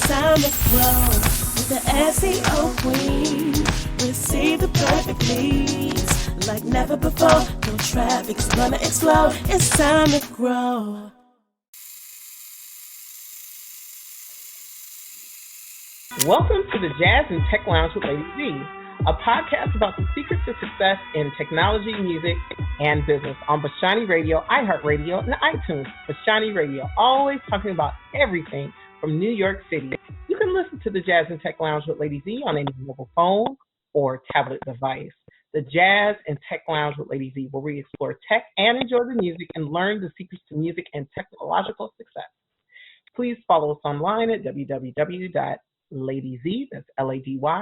time to grow with the SEO Queen. Receive the perfect leads like never before. No traffic is gonna explode. It's time to grow. Welcome to the Jazz and Tech Lounge with Lady Z, a podcast about the secrets of success in technology, music, and business on Bashani Radio, iHeartRadio, and iTunes. Bashani Radio, always talking about everything from New York City. You can listen to the Jazz and Tech Lounge with Lady Z on any mobile phone or tablet device. The Jazz and Tech Lounge with Lady Z, where we explore tech and enjoy the music and learn the secrets to music and technological success. Please follow us online at www.ladyz, that's LADYZHE.com,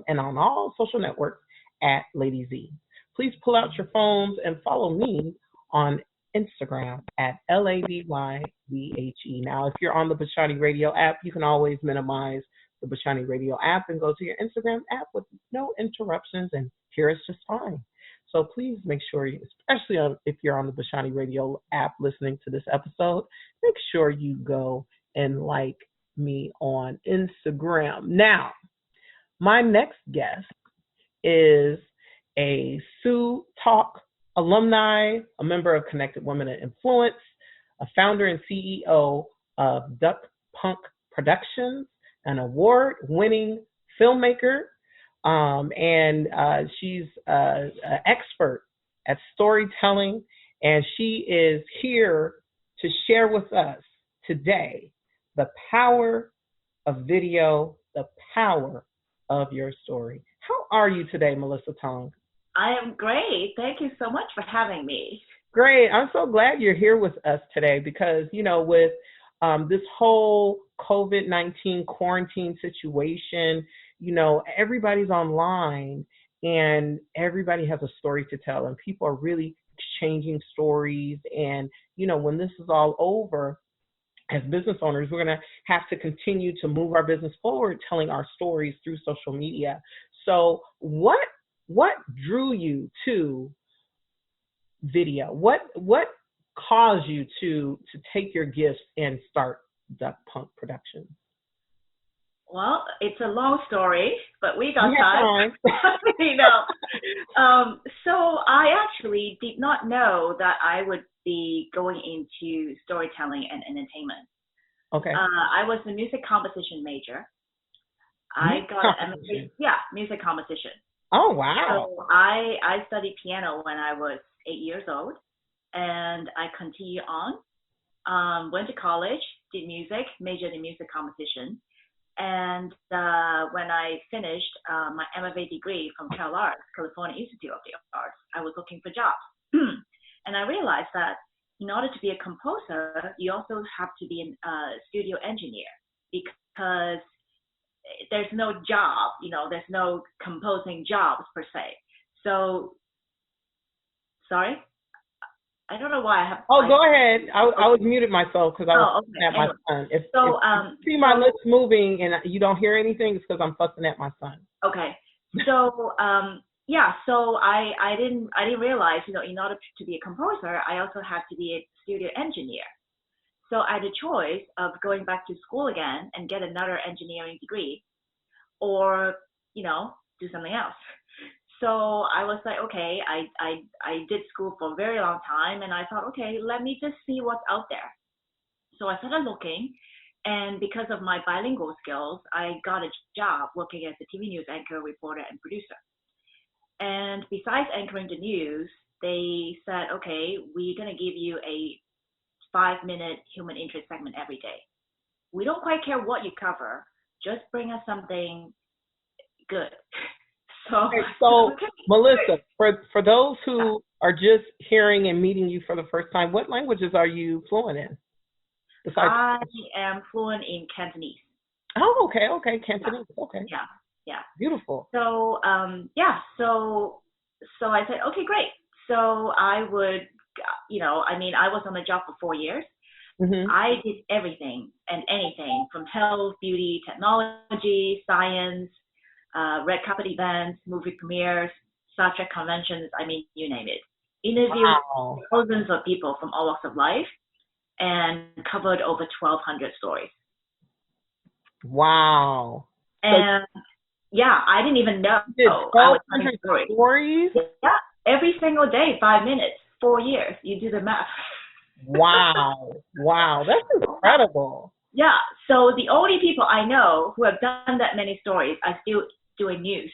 and on all social networks at Lady Z. Please pull out your phones and follow me on Instagram at LADYZHE. Now, if you're on the Bashani Radio app, you can always minimize the Bashani Radio app and go to your Instagram app with no interruptions and hear us just fine. So please make sure, especially if you're on the Bashani Radio app listening to this episode, make sure you go and like me on Instagram. Now, my next guest is a Sue Talk alumni, a member of Connected Women in Influence, a founder and CEO of Duck Punk Productions, an award-winning filmmaker, and she's an expert at storytelling, and she is here to share with us today the power of video, the power of your story. How are you today, Mellissa Tong? I am great. Thank you so much for having me. Great. I'm so glad you're here with us today because, you know, with this whole COVID-19 quarantine situation, you know, everybody's online and everybody has a story to tell and people are really exchanging stories. And, you know, when this is all over, as business owners, we're going to have to continue to move our business forward, telling our stories through social media. So what drew you to video? What caused you to take your gifts and start Duck Punk Productions? Well, it's a long story, but we got time. You know, so I actually did not know that I would be going into storytelling and entertainment. Okay. I was a music composition major. I got music composition. Oh, wow. So I studied piano when I was 8 years old, and I continued on, went to college, did music, majored in music composition. And when I finished my MFA degree from California Institute of the Arts, I was looking for jobs. And I realized that in order to be a composer, you also have to be a studio engineer because there's no job, you know, there's no composing jobs per se. So, sorry? I don't know why I have. Oh, go ahead. I was muted myself because I was fussing at my son. If you see my lips moving and you don't hear anything, it's because I'm fussing at my son. Okay. So, so I didn't realize, you know, in order to be a composer, I also had to be a studio engineer. So I had a choice of going back to school again and get another engineering degree or, you know, do something else. So I was like, okay, I did school for a very long time and I thought, okay, let me just see what's out there. So I started looking, and because of my bilingual skills, I got a job working as a TV news anchor, reporter, and producer. And besides anchoring the news, they said, okay, we're going to give you a 5-minute human interest segment every day. We don't quite care what you cover, just bring us something good. So Mellissa, for those who are just hearing and meeting you for the first time, what languages are you fluent in? I am fluent in Cantonese. Oh, okay, Cantonese. Okay. Yeah. Beautiful. So, so I said, okay, great. So I would, you know, I mean, I was on the job for 4 years. Mm-hmm. I did everything and anything from health, beauty, technology, science, red carpet events, movie premieres, Star Trek conventions, I mean, you name it. Interviewed thousands of people from all walks of life. and covered over 1,200 stories. Wow. And yeah, I didn't even know You did I was telling 1,200 stories? Yeah, every single day, 5 minutes, 4 years. You do the math. Wow. Wow. That's incredible. Yeah, so the only people I know who have done that many stories are still doing news.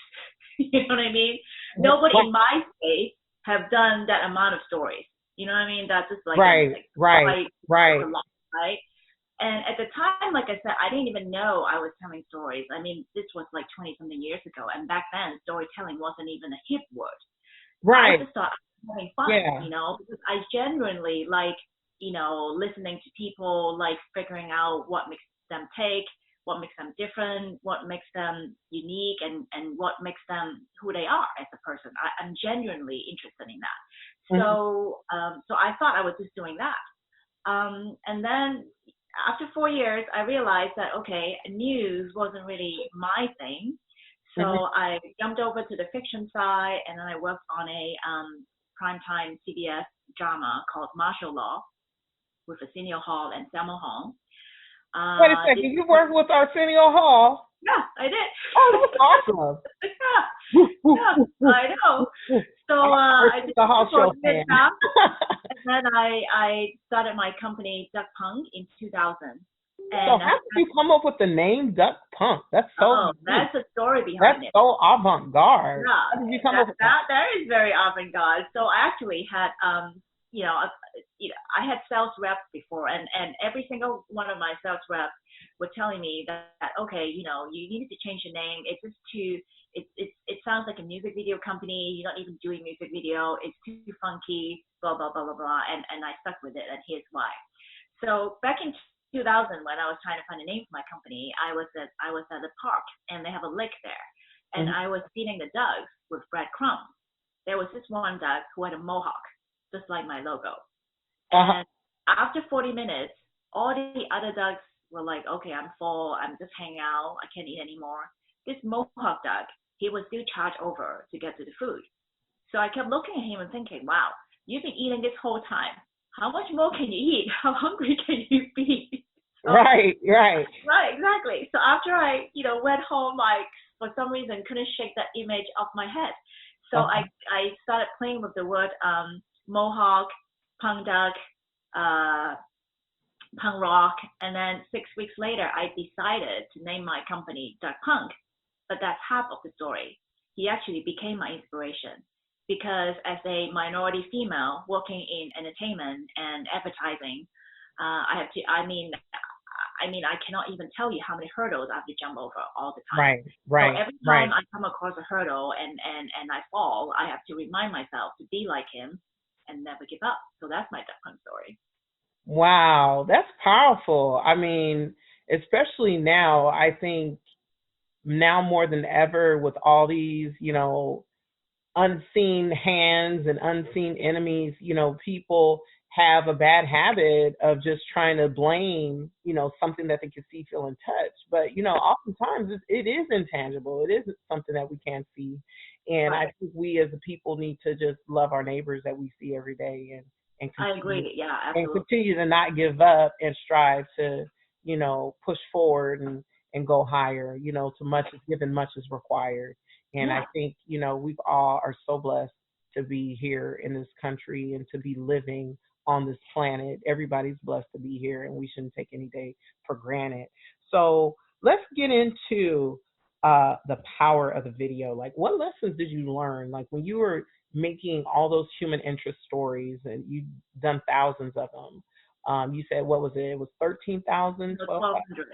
You know what I mean? Nobody in my space have done that amount of stories. You know what I mean? That's just like right. a lot, right? And at the time, like I said, I didn't even know I was telling stories. I mean, this was like 20-something years ago, and back then, storytelling wasn't even a hip word. Right. I just thought I was having fun, you know, because I genuinely like, you know, listening to people, like figuring out what makes them tick, what makes them different, what makes them unique, and what makes them who they are as a person. I'm genuinely interested in that. So, so I thought I was just doing that. And then after 4 years, I realized that, okay, news wasn't really my thing. So I jumped over to the fiction side, and then I worked on a primetime CBS drama called Martial Law with Arsenio Hall and Samuel Hall. Wait a second, you worked with Arsenio Hall? Yeah, I did. Oh, that's awesome. Yeah, I know. So I did the Hall show fan. And then I started my company Duck Punk in 2000. And so how did you come up with the name Duck Punk? That's so that's a story behind it. That's so avant-garde. Yeah, how did you come up with that is very avant-garde. So I actually had you know, I had sales reps before, and every single one of my sales reps were telling me that okay, you know, you need to change your name. It's just too, it sounds like a music video company. You're not even doing music video. It's too funky, blah blah blah blah blah. And I stuck with it, and here's why. So back in 2000, when I was trying to find a name for my company, I was at the park, and they have a lake there, and I was feeding the ducks with breadcrumbs. There was this one duck who had a mohawk, just like my logo. And after 40 minutes, all the other ducks were like, okay, I'm full. I'm just hanging out. I can't eat anymore. This mohawk duck, he was still charged over to get to the food. So I kept looking at him and thinking, wow, you've been eating this whole time. How much more can you eat? How hungry can you be? So, right, exactly. So after I, you know, went home, I, for some reason, couldn't shake that image off my head. So I started playing with the word mohawk, punk duck, punk rock, and then 6 weeks later, I decided to name my company Duck Punk. But that's half of the story. He actually became my inspiration because as a minority female working in entertainment and advertising, I cannot even tell you how many hurdles I have to jump over all the time. Right. So every time I come across a hurdle and I fall, I have to remind myself to be like him and never give up. So that's my Duck Punk story. Wow, that's powerful. I mean, especially now, I think now more than ever with all these, you know, unseen hands and unseen enemies, you know, people have a bad habit of just trying to blame, you know, something that they can see, feel, and touch. But, you know, oftentimes it is intangible. It isn't something that we can't see. And I think we as a people need to just love our neighbors that we see every day and I agree. Yeah, absolutely. And continue to not give up and strive to, you know, push forward and go higher. You know, to much is given, much is required. And I think, you know, we all are so blessed to be here in this country and to be living on this planet. Everybody's blessed to be here, and we shouldn't take any day for granted. So let's get into the power of the video. Like, what lessons did you learn? Like, when you were making all those human interest stories, and you've done thousands of them, you said, what was it? It was 13,000? 1,200.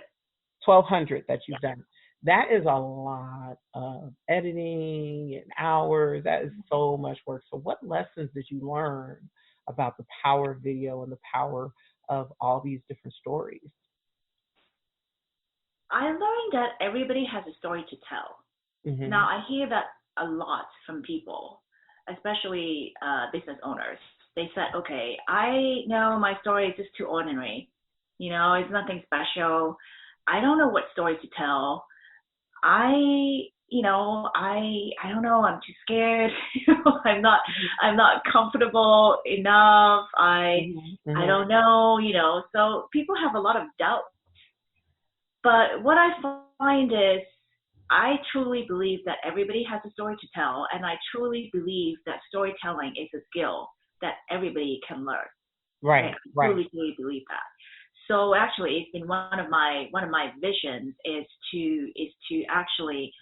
1,200 that you've done. That is a lot of editing and hours. That is so much work. So what lessons did you learn about the power of video and the power of all these different stories? I learned that everybody has a story to tell. Mm-hmm. Now, I hear that a lot from people, especially business owners. They said, okay, I know my story is just too ordinary. You know, it's nothing special. I don't know what story to tell. I I don't know, I'm too scared. I'm not comfortable enough. I don't know, so people have a lot of doubt. But what I find is I truly believe that everybody has a story to tell, and I truly believe that storytelling is a skill that everybody can learn. Right. I truly believe that. So actually, it's been one of my visions is to actually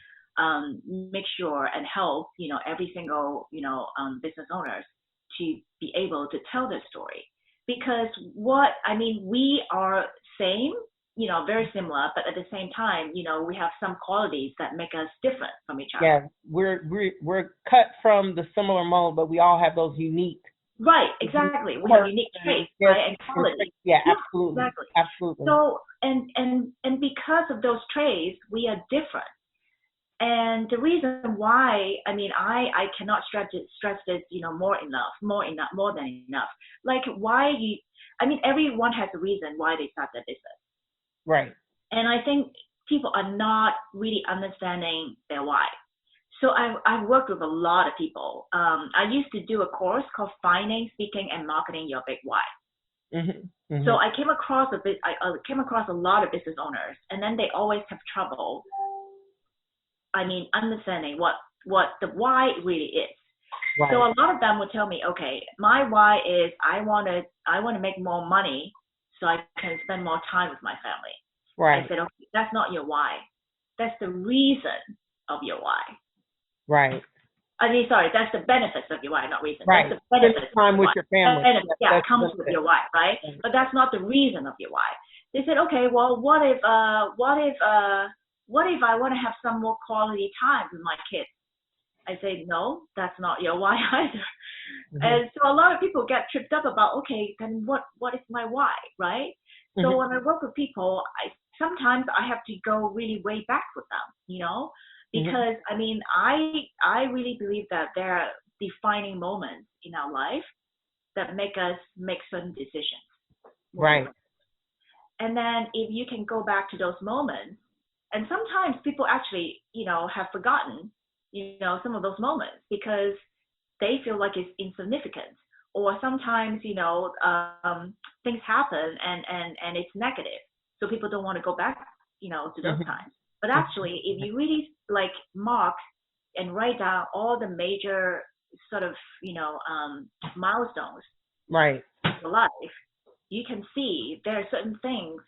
make sure and help every single business owners to be able to tell their story, because we are same, very similar, but at the same time, we have some qualities that make us different from each other. Yeah, we're cut from the similar mold, but we all have those unique. Right, exactly. We have unique traits, right, and qualities. Yeah, absolutely. Exactly. Absolutely. So, and because of those traits, we are different. And the reason why, I cannot stress this, more than enough. Like everyone has a reason why they start their business. Right. And I think people are not really understanding their why. So I've worked with a lot of people. I used to do a course called Finding, Speaking, and Marketing Your Big Why. So I came across a lot of business owners, and then they always have trouble. Understanding what the why really is. Right. So a lot of them would tell me, okay, my why is I want to make more money so I can spend more time with my family. Right. I said, okay, that's not your why. That's the reason of your why. Right. That's the benefits of your why, not reason. Right. That's the benefits. Time with your family. It comes with your why, right? But that's not the reason of your why. They said, okay, well, what if I want to have some more quality time with my kids? I say, no, that's not your why either. And so a lot of people get tripped up about, okay, then what is my why, right? So when I work with people, sometimes I have to go really way back with them, because I really believe that there are defining moments in our life that make us make certain decisions. Right. And then if you can go back to those moments, and sometimes people actually, have forgotten, some of those moments because they feel like it's insignificant, or sometimes, things happen and it's negative. So people don't want to go back, to those times. But actually, if you really mark and write down all the major sort of, milestones right in your life, you can see there are certain things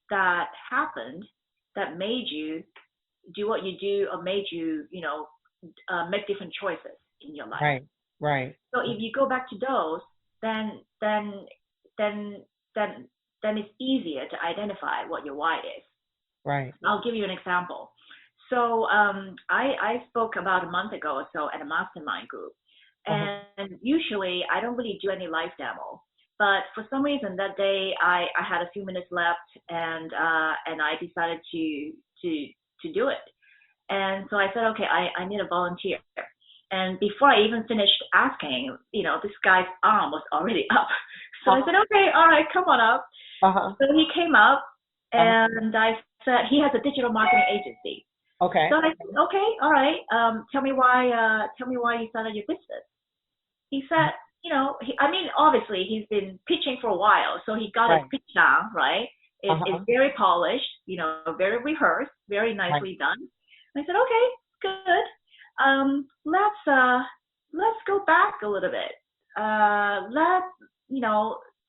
that happened that made you do what you do, or made you, make different choices in your life. Right. So if you go back to those, then it's easier to identify what your why is. Right. I'll give you an example. So I spoke about a month ago or so at a mastermind group, and usually I don't really do any live demo. But for some reason that day I had a few minutes left, and I decided to do it. And so I said, okay, I need a volunteer. And before I even finished asking, this guy's arm was already up. So I said, okay, all right, come on up. So he came up, and I said, he has a digital marketing agency. Okay. So I said, okay, all right. Tell me why you started your business. He said, obviously he's been pitching for a while, so he got his pitch down, right? It's very polished, very rehearsed, very nicely done. I said, okay, good. Let's go back a little bit.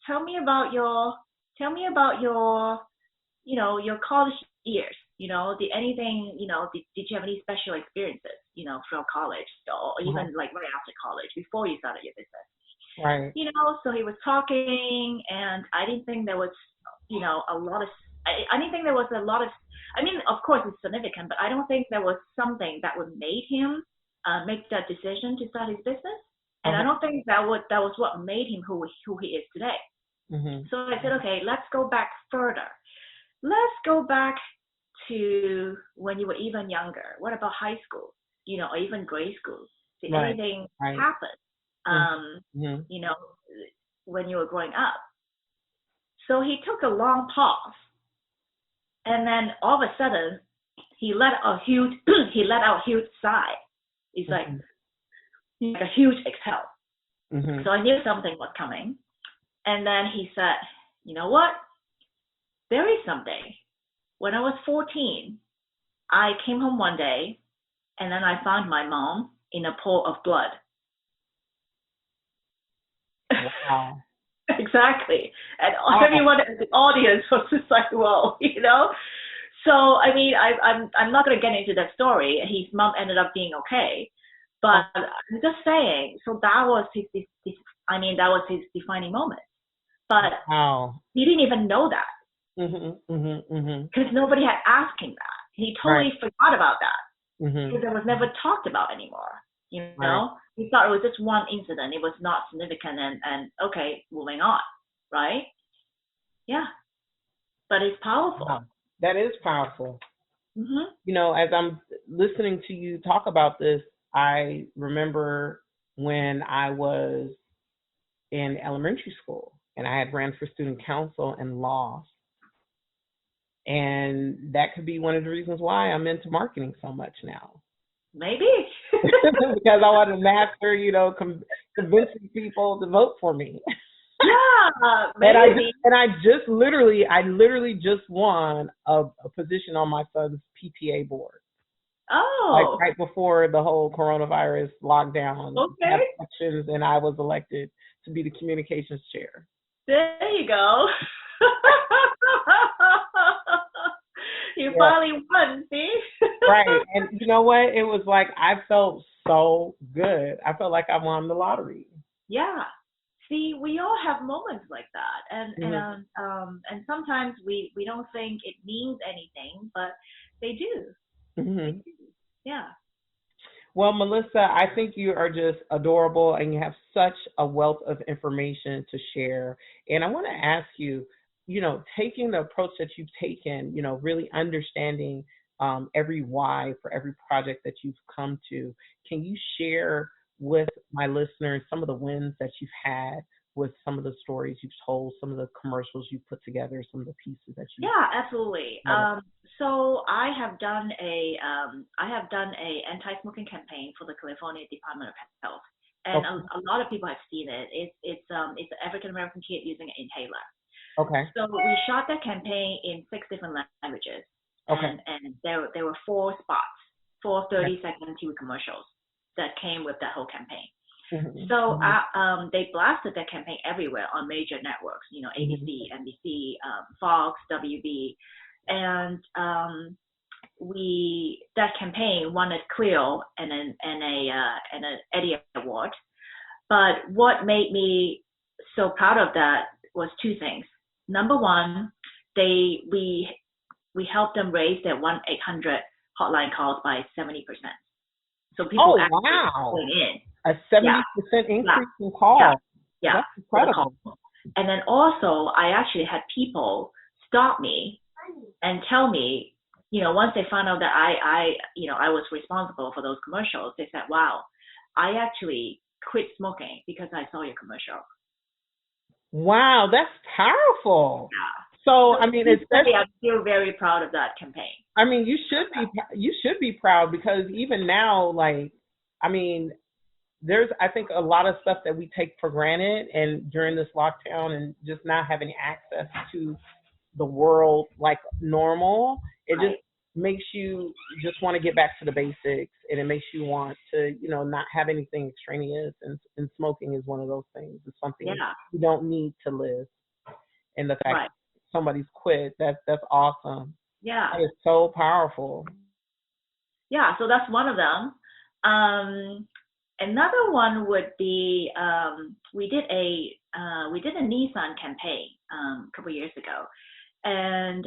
Tell me about your your college years. Did you have any special experiences, from college, or even right after college, before you started your business? Right. So he was talking, and I didn't think there was, a lot of, I didn't think there was a lot of, of course it's significant, but I don't think there was something that would make him make that decision to start his business. And I don't think that was what made him who he is today. So I said, okay, let's go back further. Let's go back to when you were even younger. What about high school, or even grade school? Did anything happen, when you were growing up? So he took a long pause, and then all of a sudden, he let out a huge sigh. It's like a huge exhale. So I knew something was coming. And then he said, you know what? There is something. When I was 14, I came home one day and then I found my mom in a pool of blood. Wow. Exactly. And everyone in the audience was just like, whoa, you know? So, I mean, I'm not going to get into that story. His mom ended up being okay. But I'm just saying, so that was his defining moment. But he didn't even know that. Because nobody had asked him that. He totally forgot about that. Because it was never talked about anymore. You know, he thought it was just one incident. It was not significant and okay, moving on, right? Yeah. But it's powerful. Wow. That is powerful. You know, as I'm listening to you talk about this, I remember when I was in elementary school and I had ran for student council and lost. And that could be one of the reasons why I'm into marketing so much now. Maybe. Because I want to master, you know, convincing people to vote for me. Yeah, maybe. I literally just won a position on my son's PTA board. Oh. Like right before the whole coronavirus lockdown. Okay. Had elections, and I was elected to be the communications chair. There you go. You finally won, see? Right. And you know what? It was like I felt so good. I felt like I won the lottery. Yeah. See, we all have moments like that. And sometimes we don't think it means anything, but they do. They do. Yeah. Well, Mellissa, I think you are just adorable and you have such a wealth of information to share. And I want to ask you, you know, taking the approach that you've taken, you know, really understanding every why for every project that you've come to, can you share with my listeners some of the wins that you've had with some of the stories you've told, some of the commercials you've put together, some of the pieces that you? Yeah, absolutely. So I have done a anti-smoking campaign for the California Department of Health, and a lot of people have seen it. It's an African American kid using an inhaler. Okay. So we shot that campaign in 6 different languages, and there were 4 spots, 4 30-second TV commercials that came with that whole campaign. So they blasted that campaign everywhere on major networks, you know, ABC, NBC, Fox, WB, and that campaign won a Clio and an Eddie Award. But what made me so proud of that was 2 things. Number one, we helped them raise their 1-800 hotline calls by 70%. So people actually going in. A 70% increase in calls. Yeah. That's incredible. And then also, I actually had people stop me and tell me, you know, once they found out that I was responsible for those commercials, they said, wow, I actually quit smoking because I saw your commercial. Wow, that's powerful. Yeah. So I mean, I'm still very proud of that campaign. I mean, you should be proud because even now, like, I mean, there's, I think, a lot of stuff that we take for granted, and during this lockdown and just not having access to the world like normal, it just makes you just want to get back to the basics, and it makes you want to, you know, not have anything extraneous, and smoking is one of those things. It's something you don't need to live. And the fact that somebody's quit, that's awesome. Yeah. That is so powerful. Yeah, so that's one of them. Another one would be we did a Nissan campaign a couple years ago, and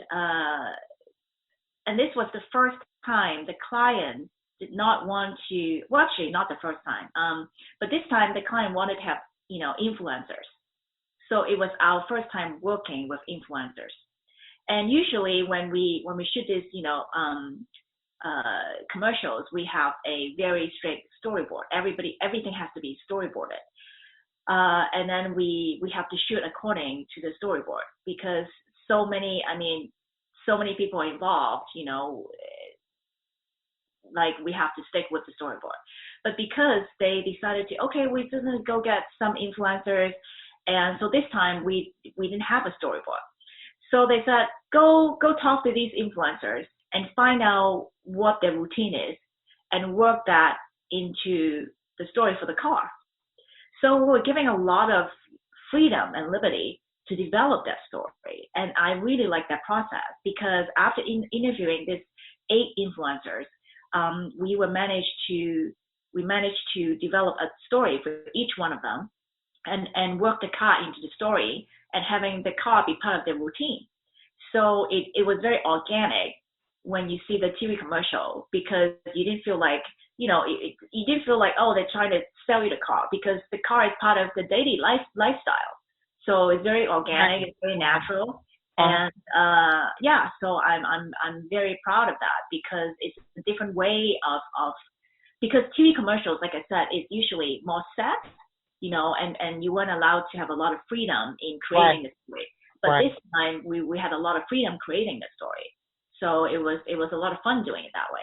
this was the first time the client did not want to. Well, actually, not the first time. But this time the client wanted to have, you know, influencers. So it was our first time working with influencers. And usually when we shoot this, you know, commercials, we have a very strict storyboard. Everything has to be storyboarded. And then we have to shoot according to the storyboard because so many people are involved, you know, like we have to stick with the storyboard. But because they decided to, okay, we're just gonna go get some influencers, and so this time we didn't have a storyboard. So they said, go talk to these influencers and find out what their routine is and work that into the story for the car. So we're giving a lot of freedom and liberty to develop that story. And I really like that process, because after interviewing these 8 influencers, we managed to develop a story for each one of them, and work the car into the story and having the car be part of their routine. So it was very organic when you see the TV commercial, because you didn't feel like, you didn't feel like, oh, they're trying to sell you the car, because the car is part of the daily lifestyle. So it's very organic, it's very natural. And so I'm very proud of that, because it's a different way of because TV commercials, like I said, is usually more set, and you weren't allowed to have a lot of freedom in creating the story. But this time we had a lot of freedom creating the story. So it was a lot of fun doing it that way.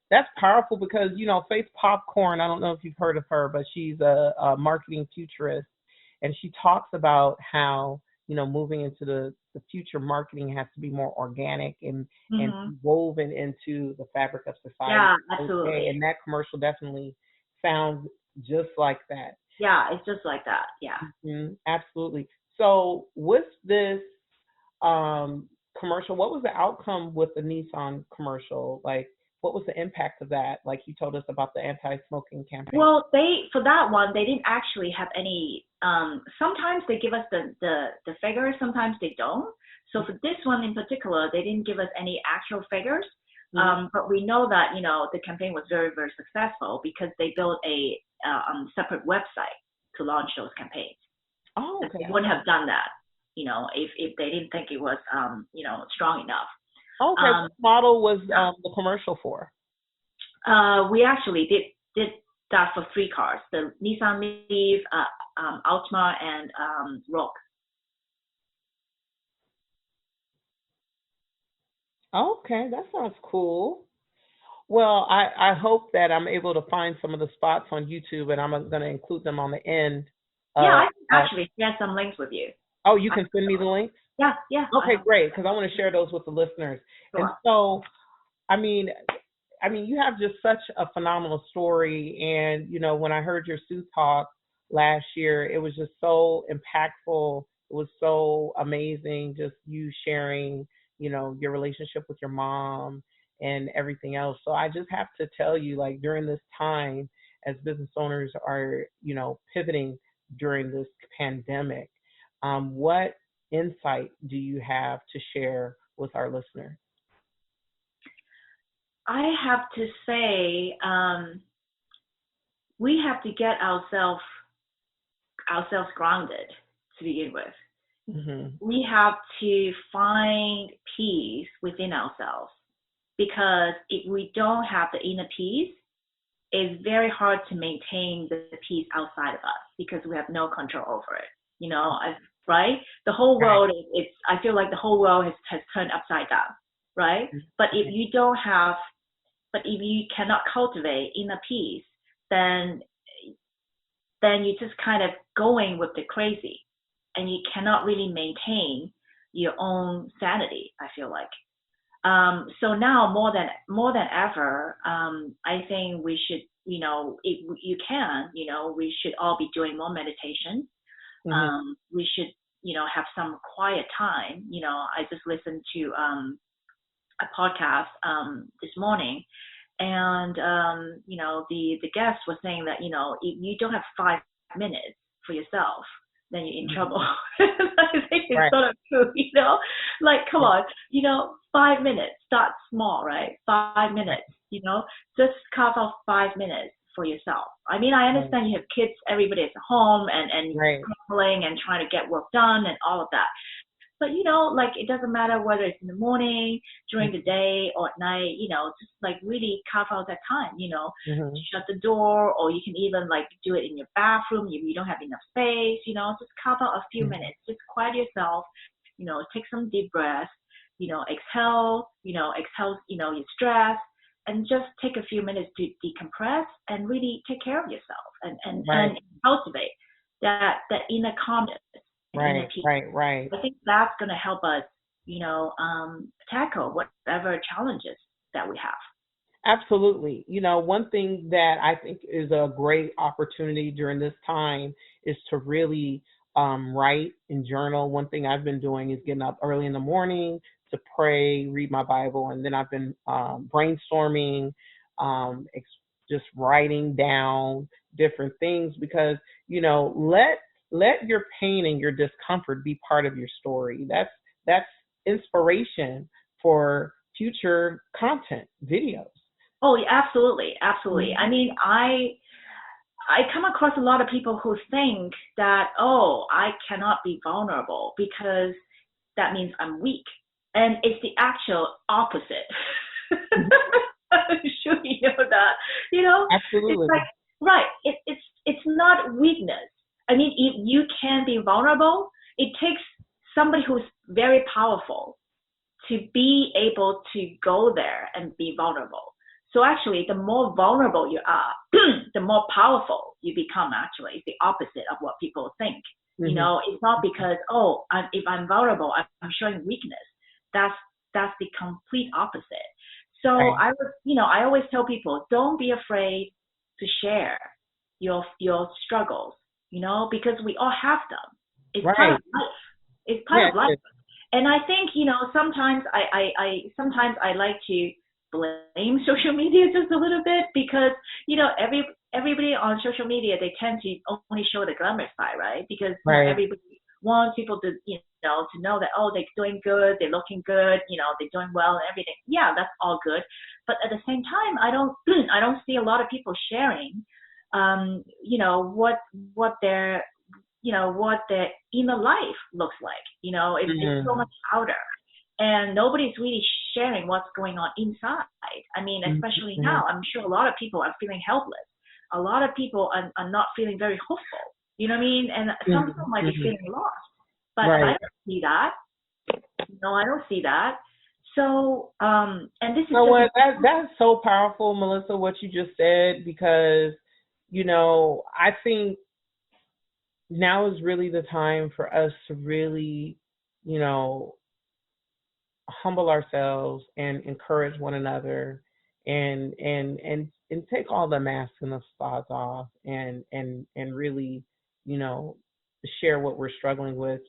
That's powerful, because, Faith Popcorn, I don't know if you've heard of her, but she's a marketing futurist. And she talks about how, moving into the future, marketing has to be more organic and woven into the fabric of society. Yeah, absolutely. Okay? And that commercial definitely sounds just like that. Yeah, it's just like that. Yeah. Mm-hmm, absolutely. So with this commercial, what was the outcome with the Nissan commercial? Like, what was the impact of that? Like you told us about the anti-smoking campaign. Well, for that one, they didn't actually have any. Sometimes they give us the figures, sometimes they don't. So for this one in particular, they didn't give us any actual figures. But we know that the campaign was very, very successful, because they built a separate website to launch those campaigns. Oh, okay. They wouldn't have done that, if they didn't think it was strong enough. Okay, what model was the commercial for? We actually did that for 3 cars: the Nissan Leaf, Altima, and Rogue. Okay, that sounds cool. Well, I hope that I'm able to find some of the spots on YouTube, and I'm going to include them on the end. I can actually share some links with you. Oh, you can send me the links? Yeah. Okay, great, because I want to share those with the listeners. Sure. And so, I mean, you have just such a phenomenal story. And, when I heard your Sue talk last year, it was just so impactful. It was so amazing, just you sharing, your relationship with your mom and everything else. So I just have to tell you, like, during this time, as business owners are, pivoting during this pandemic, what insight do you have to share with our listeners? I have to say, we have to get ourselves grounded to begin with. Mm-hmm. We have to find peace within ourselves, because if we don't have the inner peace, it's very hard to maintain the peace outside of us, because we have no control over it. Right? The whole world I feel like the whole world has turned upside down, right? But if you cannot cultivate inner peace, then you're just kind of going with the crazy, and you cannot really maintain your own sanity, I feel like. So now more than ever, I think we should, if you can, we should all be doing more meditation. Mm-hmm. We should, have some quiet time. I just listened to a podcast this morning, and the guest was saying that if you don't have 5 minutes for yourself, then you're in trouble. I think it's sort of true, like, come on, 5 minutes, start small, right? 5 minutes, just carve out 5 minutes for yourself. I mean, I understand you have kids, everybody is at home and scrambling and trying to get work done and all of that. But, like, it doesn't matter whether it's in the morning, during the day, or at night, just like really carve out that time, shut the door, or you can even like do it in your bathroom if you don't have enough space, just carve out a few minutes, just quiet yourself, take some deep breaths, exhale, your stress, and just take a few minutes to decompress and really take care of yourself and cultivate that inner calmness and inner peace. Right. I think that's going to help us, tackle whatever challenges that we have. Absolutely. One thing that I think is a great opportunity during this time is to really write and journal. One thing I've been doing is getting up early in the morning to pray, read my Bible, and then I've been brainstorming, just writing down different things because, let your pain and your discomfort be part of your story. That's inspiration for future content, videos. Oh, yeah, absolutely. Mm-hmm. I mean, I come across a lot of people who think that, I cannot be vulnerable because that means I'm weak. And it's the actual opposite. I'm sure you know that. Absolutely. It's like, right, it's not weakness. I mean, if you can be vulnerable, it takes somebody who's very powerful to be able to go there and be vulnerable. So actually, the more vulnerable you are, the more powerful you become, actually. It's the opposite of what people think. Mm-hmm. It's not because, if I'm vulnerable, I'm showing weakness. That's the complete opposite. So right. I always tell people, don't be afraid to share your struggles, because we all have them. It's part of life. It's part of life. And I think, sometimes I like to blame social media just a little bit because, everybody on social media, they tend to only show the glamour side, right? Because everybody wants people to, to know that, they're doing good, they're looking good, they're doing well and everything. Yeah, that's all good. But at the same time, I don't see a lot of people sharing, what their inner life looks like. It's so much outer. And nobody's really sharing what's going on inside. I mean, especially now, I'm sure a lot of people are feeling helpless. A lot of people are not feeling very hopeful. You know what I mean? And some people might be feeling lost. But I don't see that. I don't see that. So, and this is that's so powerful, Mellissa, what you just said, because, I think now is really the time for us to really, humble ourselves and encourage one another and take all the masks and the facades off and really, share what we're struggling with.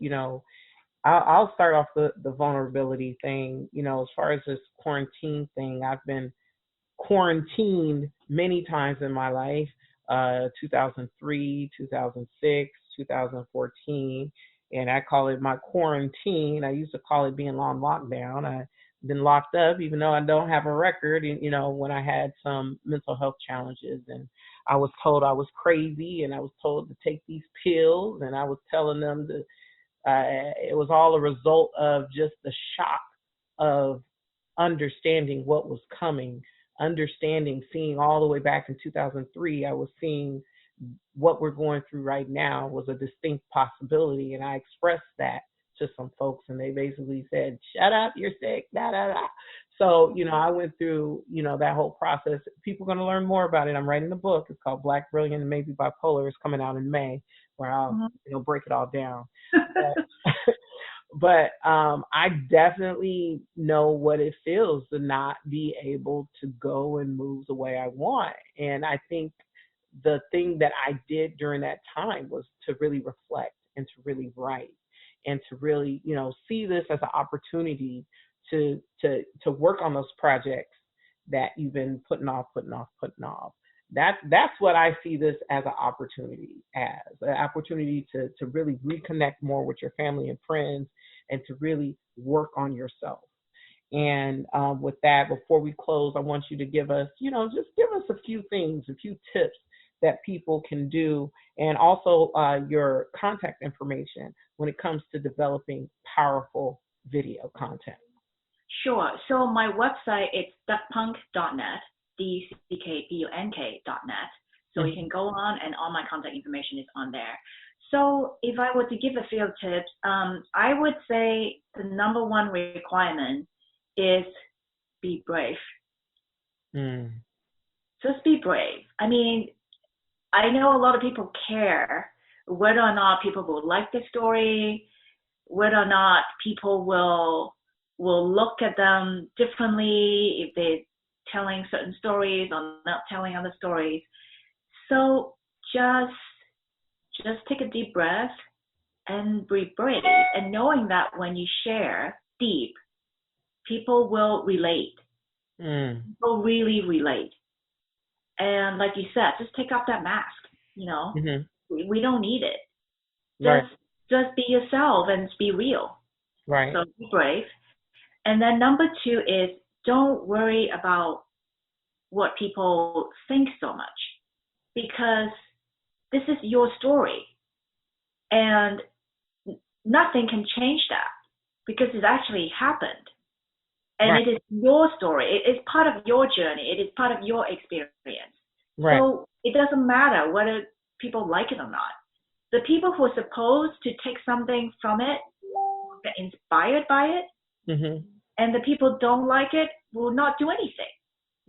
I'll start off the vulnerability thing. As far as this quarantine thing, I've been quarantined many times in my life, 2003, 2006, 2014. And I call it my quarantine. I used to call it being on lockdown. I've been locked up, even though I don't have a record, when I had some mental health challenges. And I was told I was crazy, and I was told to take these pills, and I was telling them to, it was all a result of just the shock of understanding what was coming, seeing all the way back in 2003, I was seeing what we're going through right now was a distinct possibility. And I expressed that to some folks, and they basically said, shut up, you're sick, da, da, da. So, I went through, that whole process. People are going to learn more about it. I'm writing a book. It's called Black, Brilliant, and Maybe Bipolar. It's coming out in May, where I'll, break it all down. But I definitely know what it feels to not be able to go and move the way I want. And I think the thing that I did during that time was to really reflect and to really write and to really, see this as an opportunity to work on those projects that you've been putting off. That's what I see this as an opportunity to really reconnect more with your family and friends and to really work on yourself. And with that, before we close, I want you to give us, just give us a few things, a few tips that people can do, and also your contact information when it comes to developing powerful video content. Sure. So my website is duckpunk.net, duckpunk.net. So you can go on, and all my contact information is on there. So if I were to give a few tips, I would say the number one requirement is be brave. Just be brave. I mean, I know a lot of people care whether or not people will like the story, whether or not people will look at them differently if they're telling certain stories or not telling other stories. So just take a deep breath and be brave, and knowing that when you share deep, people will relate. People really relate. And like you said, just take off that mask. We don't need it. Just be yourself and be real. Right. So be brave. And then number 2 is don't worry about what people think so much, because this is your story, and nothing can change that because it actually happened. And It is your story. It is part of your journey. It is part of your experience. Right. So it doesn't matter whether people like it or not. The people who are supposed to take something from it get inspired by it, and the people don't like it will not do anything.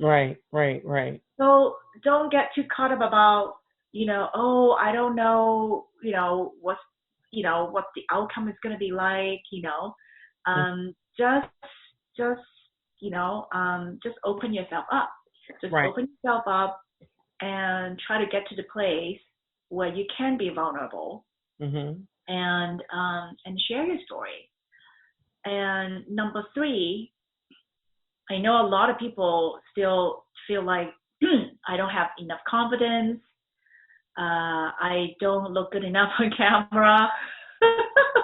Right. So don't get too caught up about, I don't know, what the outcome is going to be like, just open yourself up. Open yourself up and try to get to the place where you can be vulnerable, and share your story. And number 3, I know a lot of people still feel like I don't have enough confidence. I don't look good enough on camera.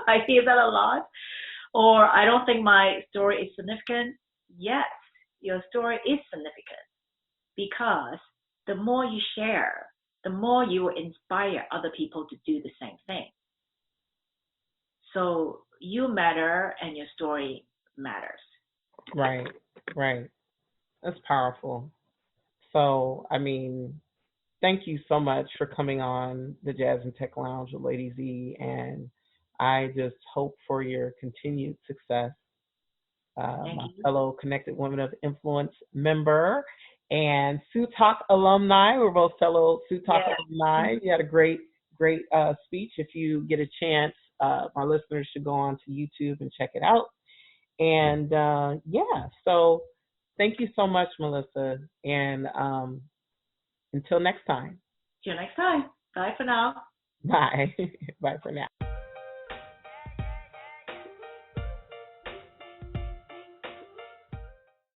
I hear that a lot. Or I don't think my story is significant. Yes, your story is significant, because the more you share, the more you will inspire other people to do the same thing. So you matter, and your story matters. Right. That's powerful. So, thank you so much for coming on the Jazz and Tech Lounge with Lady Z, and I just hope for your continued success. My fellow Connected Women of Influence member and Sue Talk alumni. We're both fellow Sue Talk alumni. You had a great speech. If you get a chance, my listeners should go on to YouTube and check it out. And so thank you so much, Mellissa. And until next time. See you next time. Bye for now. Bye. Bye for now.